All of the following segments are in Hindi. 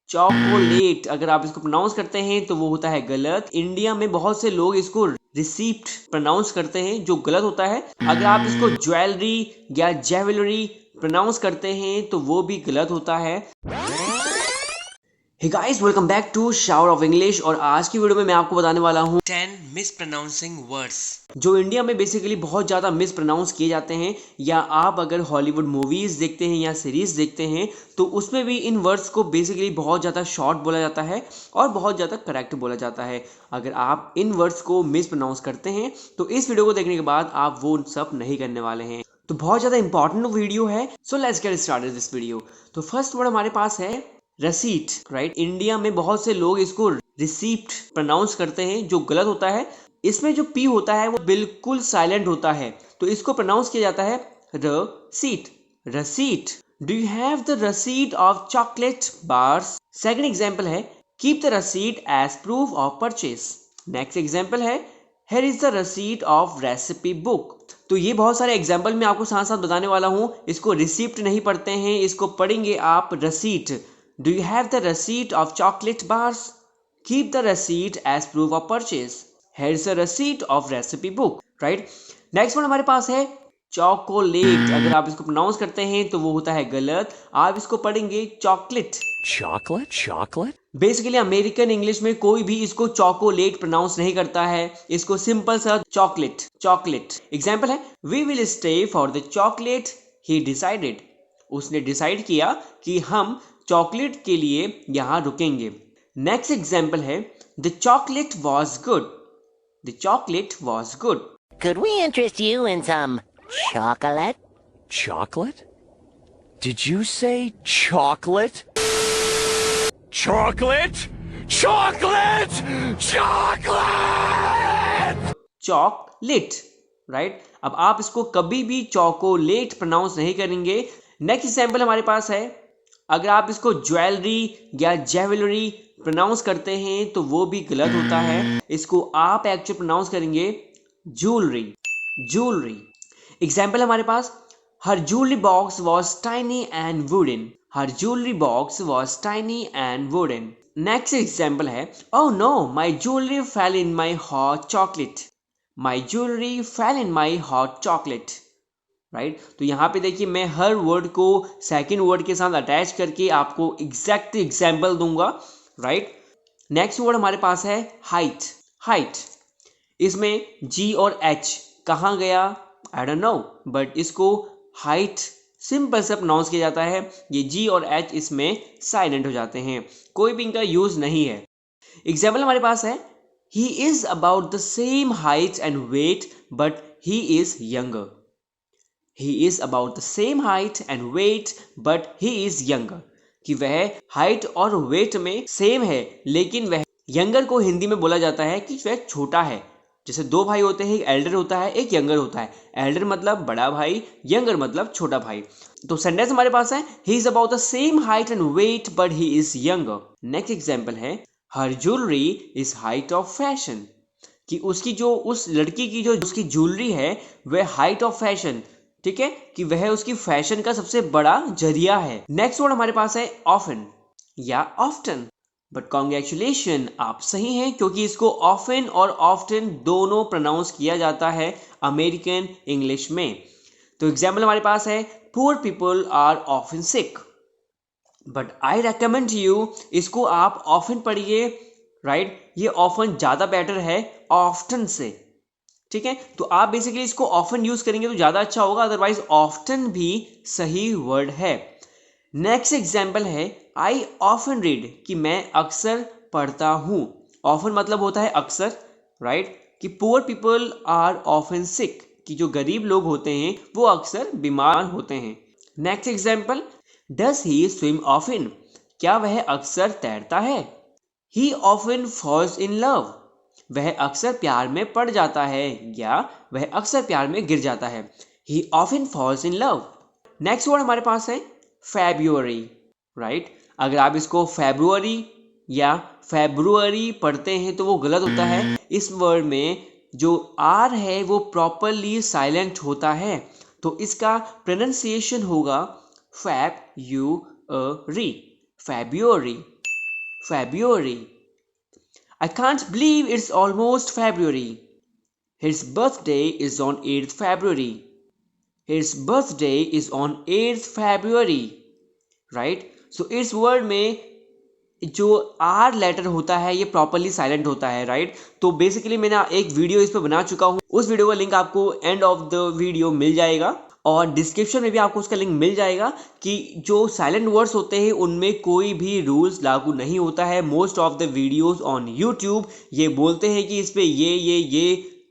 चॉकोलेट अगर आप इसको प्रोनाउंस करते हैं तो वो होता है गलत। इंडिया में बहुत से लोग इसको रिसीप्ट प्रोनाउंस करते हैं जो गलत होता है। अगर आप इसको ज्वेलरी या जेवलरी प्रोनाउंस करते हैं तो वो भी गलत होता है। Hey guys, welcome back to shower of English. और आज की वीडियो में मैं आपको बताने वाला हूँ 10 मिस प्रोनाउंसिंग वर्ड्स जो इंडिया में बेसिकली बहुत ज़्यादा मिस प्रोनाउंस किए जाते हैं। या आप अगर हॉलीवुड मूवीज़ देखते हैं या सीरीज़ देखते हैं तो उसमें भी इन वर्ड्स को बेसिकली बहुत ज़्यादा शॉर्ट बोला जाता है और बहुत ज़्यादा करेक्ट बोला जाता है। अगर आप इन वर्ड्स को मिस प्रोनाउंस करते हैं तो इस वीडियो को देखने के बाद आप वो सब नहीं करने वाले हैं। तो बहुत ज़्यादा इंपॉर्टेंट वीडियो है। So let's get started this video. तो फर्स्ट वर्ड हमारे पास है रसीट, राइट। इंडिया में बहुत से लोग इसको रिसीप्ट प्रोनाउंस करते हैं जो गलत होता है। इसमें जो पी होता है वो बिल्कुल साइलेंट होता है, तो इसको प्रोनाउंस किया जाता है receipt, receipt. Do you have the receipt of chocolate bars? Second example है keep the receipt as proof of purchase. Next example है here is the receipt of recipe book. तो ये बहुत सारे एग्जाम्पल मैं आपको साथ साथ बताने वाला हूँ। इसको रिसिप्ट नहीं पढ़ते हैं, इसको पढ़ेंगे आप receipt. Do you have the receipt of chocolate bars? Keep the receipt as proof of purchase. Here's a receipt of recipe book. Right? Next one हमारे पास है चॉकोलेट। अगर आप इसको प्रोनाउंस करते हैं तो वो होता है गलत। आप इसको पढ़ेंगे chocolate. Chocolate? Chocolate? Basically American English में कोई भी इसको चॉकोलेट प्रोनाउंस नहीं करता है, इसको सिंपल सा चॉकलेट, चॉकलेट। एग्जाम्पल है we will stay for the chocolate ही डिसाइडेड। उसने डिसाइड किया कि हम चॉकलेट के लिए यहां रुकेंगे। नेक्स्ट एग्जाम्पल है the chocolate was good. The chocolate was good. Could we interest you in some chocolate? Chocolate? Did you say chocolate? Chocolate? Chocolate! Chocolate! Chocolate, right. अब आप इसको कभी भी चॉकोलेट प्रोनाउंस नहीं करेंगे। नेक्स्ट एग्जाम्पल हमारे पास है अगर आप इसको ज्वेलरी या जेवलरी प्रोनाउंस करते हैं तो वो भी गलत होता है। इसको आप एक्चुअली प्रोनाउंस करेंगे ज्वेलरी, ज्वेलरी। एग्जाम्पल हमारे पास her jewellery box was tiny and wooden. Her jewellery box was tiny and wooden. Next example है oh no my jewellery fell in my hot chocolate. My jewellery fell in my hot chocolate, right. तो यहाँ पे देखिए मैं हर वर्ड को सेकंड वर्ड के साथ अटैच करके आपको एग्जैक्ट एग्जाम्पल दूंगा, राइट। नेक्स्ट वर्ड हमारे पास है हाइट, हाइट। इसमें जी और एच कहाँ गया आई डोंट नो, बट इसको हाइट सिंपल से प्रोनाउंस किया जाता है। ये जी और एच इसमें साइलेंट हो जाते हैं, कोई भी इनका यूज नहीं है। एग्जाम्पल हमारे पास है he is about the same height and weight but he is younger. He is about the same height and weight, but he is younger. कि वह हाइट और वेट में सेम है लेकिन वह यंगर को हिंदी में बोला जाता है कि वह छोटा है। जैसे दो भाई होते हैं, एक एल्डर होता है एक यंगर होता है। एल्डर मतलब बड़ा भाई, यंगर मतलब छोटा भाई। तो सेंटेंस हमारे पास है he is about the same height and weight but he is younger. Next example है her jewelry is height of fashion। कि उसकी जो उस लड़की की जो उसकी ज्वेलरी है वह हाइट ऑफ फैशन, ठीक है, कि वह उसकी फैशन का सबसे बड़ा जरिया है। नेक्स्ट वर्ड हमारे पास है ऑफन या ऑफ्टन। बट कॉन्ग्रेचुलेशन, आप सही हैं क्योंकि इसको ऑफन और ऑफ्टन दोनों प्रोनाउंस किया जाता है अमेरिकन इंग्लिश में। तो एग्जाम्पल हमारे पास है poor people are often sick, but I recommend you इसको आप ऑफन पढ़िए, राइट। ये ऑफन ज्यादा बेटर है ऑफ्टन से, ठीक है। तो आप बेसिकली इसको ऑफन यूज करेंगे तो ज्यादा अच्छा होगा, अदरवाइज ऑफ्टन भी सही वर्ड है। नेक्स्ट एग्जाम्पल है आई ऑफन रीड, कि मैं अक्सर पढ़ता हूं। ऑफन मतलब होता है अक्सर, राइट। कि पुअर पीपल आर ऑफन सिक, कि जो गरीब लोग होते हैं वो अक्सर बीमार होते हैं। Next example does he swim often, क्या वह अक्सर तैरता है। ही ऑफन फॉल्स इन लव, वह अक्सर प्यार में पड़ जाता है या वह अक्सर प्यार में गिर जाता है। He often falls in love. Next word हमारे पास है फेब्रुअरी, राइट। अगर आप इसको फेब्रुअरी या फेब्रुअरी पढ़ते हैं तो वो गलत होता है। इस वर्ड में जो आर है वो प्रॉपरली साइलेंट होता है, तो इसका प्रोनाउंसिएशन होगा February, February. February. I can't believe it's almost February. His birthday is on 8th February. His birthday is on 8th February. Right? So इस वर्ड में जो आर लेटर होता है ये प्रॉपरली साइलेंट होता है. राइट? तो बेसिकली मैंने एक वीडियो इस पर बना चुका हूँ. उस वीडियो का लिंक आपको एंड ऑफ द वीडियो मिल जाएगा और डिस्क्रिप्शन में भी आपको उसका लिंक मिल जाएगा कि जो साइलेंट वर्ड्स होते हैं उनमें कोई भी रूल्स लागू नहीं होता है. Most of the videos on YouTube ये बोलते हैं कि इस पे ये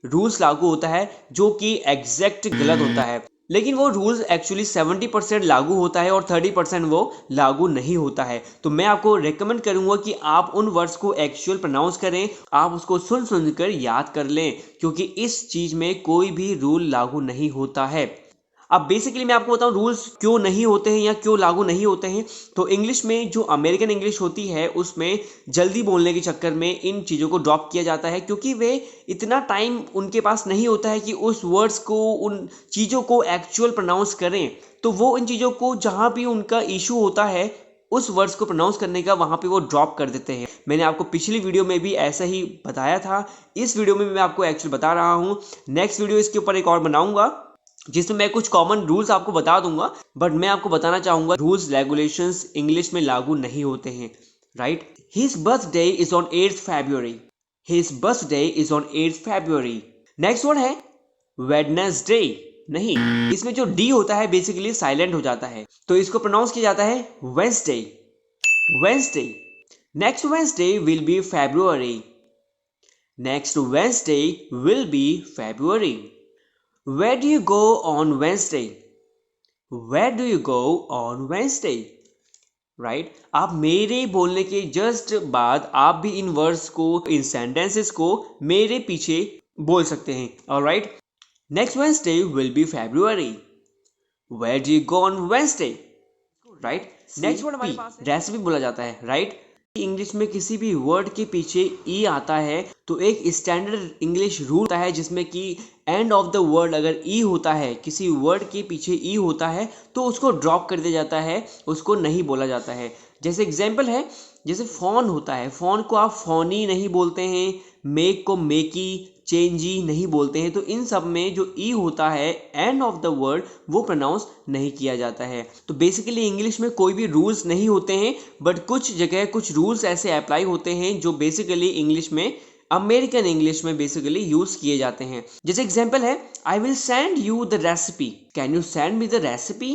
रूल्स लागू होता है जो कि एग्जैक्ट गलत होता है. लेकिन वो रूल्स एक्चुअली 70% लागू होता है और 30% वो लागू नहीं होता है. तो मैं आपको रेकमेंड करूंगा कि आप उन वर्ड्स को एक्चुअल प्रोनाउंस करें, आप उसको सुन कर याद कर लें क्योंकि इस चीज़ में कोई भी रूल लागू नहीं होता है. अब बेसिकली मैं आपको बताऊं रूल्स क्यों नहीं होते हैं या क्यों लागू नहीं होते हैं. तो इंग्लिश में जो अमेरिकन इंग्लिश होती है उसमें जल्दी बोलने के चक्कर में इन चीज़ों को ड्रॉप किया जाता है क्योंकि वे इतना टाइम उनके पास नहीं होता है कि उस वर्ड्स को उन चीज़ों को एक्चुअल प्रोनाउंस करें. तो वो इन चीज़ों को जहाँ भी उनका इशू होता है उस वर्ड्स को प्रोनाउंस करने का वहाँ पे वो ड्रॉप कर देते हैं. मैंने आपको पिछली वीडियो में भी ऐसा ही बताया था. इस वीडियो में मैं आपको एक्चुअल बता रहा हूँ. नेक्स्ट वीडियो इसके ऊपर एक और बनाऊंगा जिसमें मैं कुछ कॉमन रूल्स आपको बता दूंगा. बट मैं आपको बताना चाहूंगा रूल्स रेगुलेशंस इंग्लिश में लागू नहीं होते हैं. Right? His birthday is on 8th February. His birthday is on 8th February. Next word है वेडनेसडे. नहीं, इसमें जो डी होता है बेसिकली साइलेंट हो जाता है तो इसको प्रोनाउंस किया जाता है Wednesday. Wednesday. Next Wednesday will be February. Next Wednesday will be February. Where do you go on Wednesday? Where do you go on Wednesday? Right? आप मेरे बोलने के जस्ट बाद आप भी इन वर्ड्स को इन सेंटेंसेस को मेरे पीछे बोल सकते हैं. Alright? Next Wednesday will be February. Where do you go on Wednesday? Right? Next word हमारे पास है रेसिपी बोला जाता है. Right? इंग्लिश में किसी भी वर्ड के पीछे ई आता है तो एक स्टैंडर्ड इंग्लिश रूल होता है जिसमें कि एंड ऑफ द वर्ड अगर ई होता है, किसी वर्ड के पीछे ई होता है तो उसको ड्रॉप कर दिया जाता है, उसको नहीं बोला जाता है. जैसे एग्जांपल है, जैसे फोन होता है, फोन को आप फोनी नहीं बोलते हैं, मेक को मेकी, चेंजी नहीं बोलते हैं. तो इन सब में जो ई होता है एंड ऑफ द वर्ड वो प्रोनाउंस नहीं किया जाता है. तो बेसिकली इंग्लिश में कोई भी रूल्स नहीं होते हैं बट कुछ जगह कुछ रूल्स ऐसे अप्लाई होते हैं जो बेसिकली इंग्लिश में अमेरिकन इंग्लिश में बेसिकली यूज किए जाते हैं. जैसे एग्जांपल है, I will send you the recipe. Can you send me the recipe?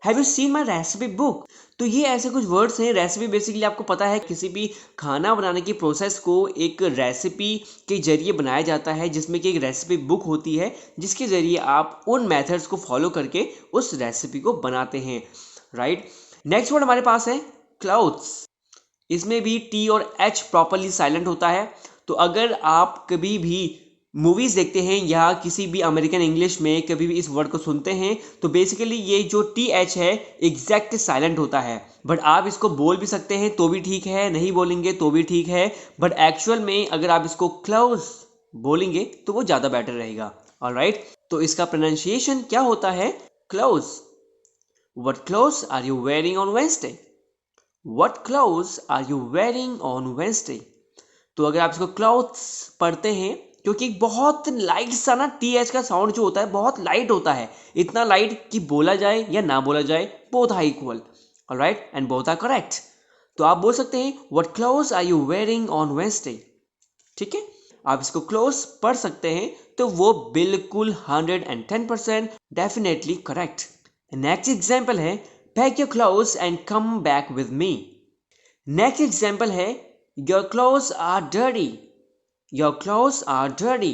Have you seen my recipe book? तो ये ऐसे कुछ वर्ड्स हैं. रेसिपी बेसिकली आपको पता है किसी भी खाना बनाने की प्रोसेस को एक रेसिपी के जरिए बनाया जाता है जिसमें कि एक रेसिपी बुक होती है जिसके जरिए आप उन मेथड्स को फॉलो करके उस रेसिपी को बनाते हैं. राइट? नेक्स्ट वर्ड हमारे पास है क्लाउड्स. इसमें भी टी और एच प्रॉपरली साइलेंट होता है. तो अगर आप कभी भी मूवीज़ देखते हैं या किसी भी अमेरिकन इंग्लिश में कभी भी इस वर्ड को सुनते हैं तो बेसिकली ये जो टी एच है एग्जैक्ट साइलेंट होता है. बट आप इसको बोल भी सकते हैं तो भी ठीक है, नहीं बोलेंगे तो भी ठीक है. बट एक्चुअल में अगर आप इसको क्लोज बोलेंगे तो वो ज़्यादा बेटर रहेगा. ऑलराइट? तो इसका प्रोनाउंसिएशन क्या होता है? Close. What close are you wearing on Wednesday? What close are you wearing on Wednesday? तो अगर आप इसको क्लॉथ्स पढ़ते हैं क्योंकि बहुत लाइट सा ना टी एच का साउंड जो होता है बहुत लाइट होता है. इतना लाइट कि बोला जाए या ना बोला जाए both are equal. Alright? And both are correct. तो आप बोल सकते हैं what clothes are you wearing on Wednesday. ठीक है? आप इसको क्लोज पढ़ सकते हैं तो वो बिल्कुल 110% डेफिनेटली करेक्ट. नेक्स्ट एग्जाम्पल है pack your clothes and come back with me. Next example है your clothes are dirty. Your clothes are dirty.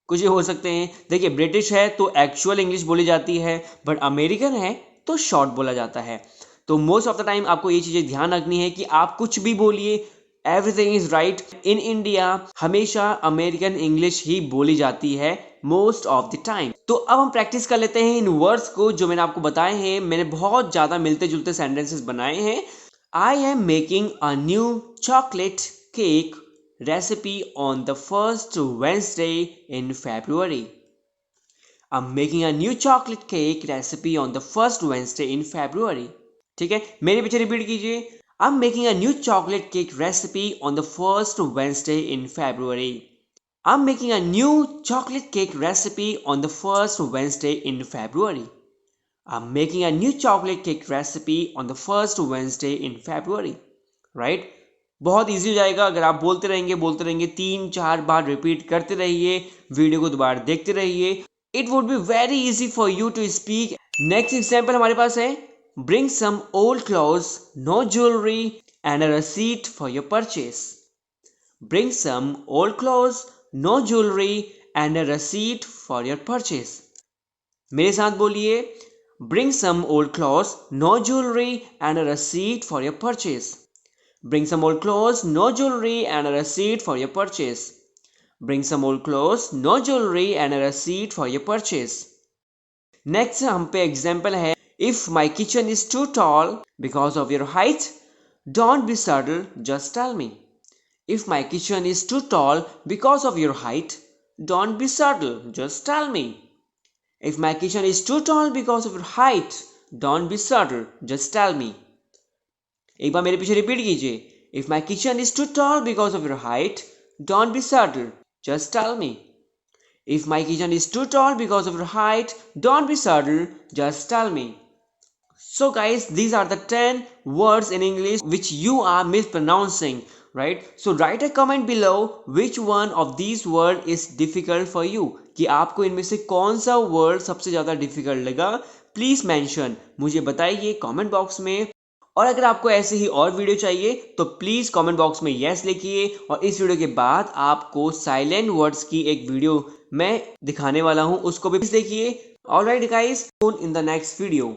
कुछ हो सकते हैं. देखिए ब्रिटिश है तो एक्चुअल इंग्लिश बोली जाती है बट अमेरिकन है तो शॉर्ट बोला जाता है. तो मोस्ट ऑफ द टाइम आपको ये चीज़ें ध्यान रखनी है कि आप कुछ भी बोलिए, everything is right. In India हमेशा अमेरिकन इंग्लिश ही बोली जाती है मोस्ट ऑफ द टाइम. तो अब हम प्रैक्टिस कर लेते हैं इन वर्ड्स को जो मैंने आपको बताए हैं. मैंने बहुत ज़्यादा मिलते जुलते सेंटेंसेस बनाए हैं. I am making a new chocolate cake recipe on the first Wednesday in February. I'm making a new chocolate cake recipe on the first Wednesday in February. ठीक है? मेरे पीछे रिपीट कीजिए. I'm making a new chocolate cake recipe on the first Wednesday in February. I'm making a new chocolate cake recipe on the first Wednesday in February. I'm making a new chocolate cake recipe on the first Wednesday in February. Right? बहुत इजी हो जाएगा अगर आप बोलते रहेंगे 3-4 बार रिपीट करते रहिए, वीडियो को दोबारा देखते रहिए. It would be very easy for you to speak. Next example हमारे पास है Bring some old clothes, no jewelry, and a receipt for your purchase. Bring some old clothes, no jewelry, and a receipt for your purchase. मेरे साथ बोलिए. Bring some old clothes, no jewelry, and a receipt for your purchase. Bring some old clothes, no jewelry, and a receipt for your purchase. Bring some old clothes, no jewelry, and a receipt for your purchase. Next हम पे example है. If my kitchen is too tall because of your height, don't be subtle, just tell me. If my kitchen is too tall because of your height, don't be subtle, just tell me. If my kitchen is too tall because of your height, don't be subtle, just tell me. एक बार मेरे पीछे रिपीट कीजिए. If my kitchen is too tall because of your height, don't be subtle, just tell me. If my kitchen is too tall because of your height, don't be subtle, just tell me. So guys, these are the 10 words in English which you are mispronouncing, right? So write a comment below which one of these words is difficult for you. कि आपको इनमें से कौन सा word सबसे ज़्यादा difficult लगा. Please mention, मुझे बताइए comment box में. और अगर आपको ऐसे ही और वीडियो चाहिए तो प्लीज़ कमेंट बॉक्स में यस लिखिए. और इस वीडियो के बाद आपको साइलेंट वर्ड्स की एक वीडियो मैं दिखाने वाला हूँ, उसको भी देखिए. Alright guys, in the next video.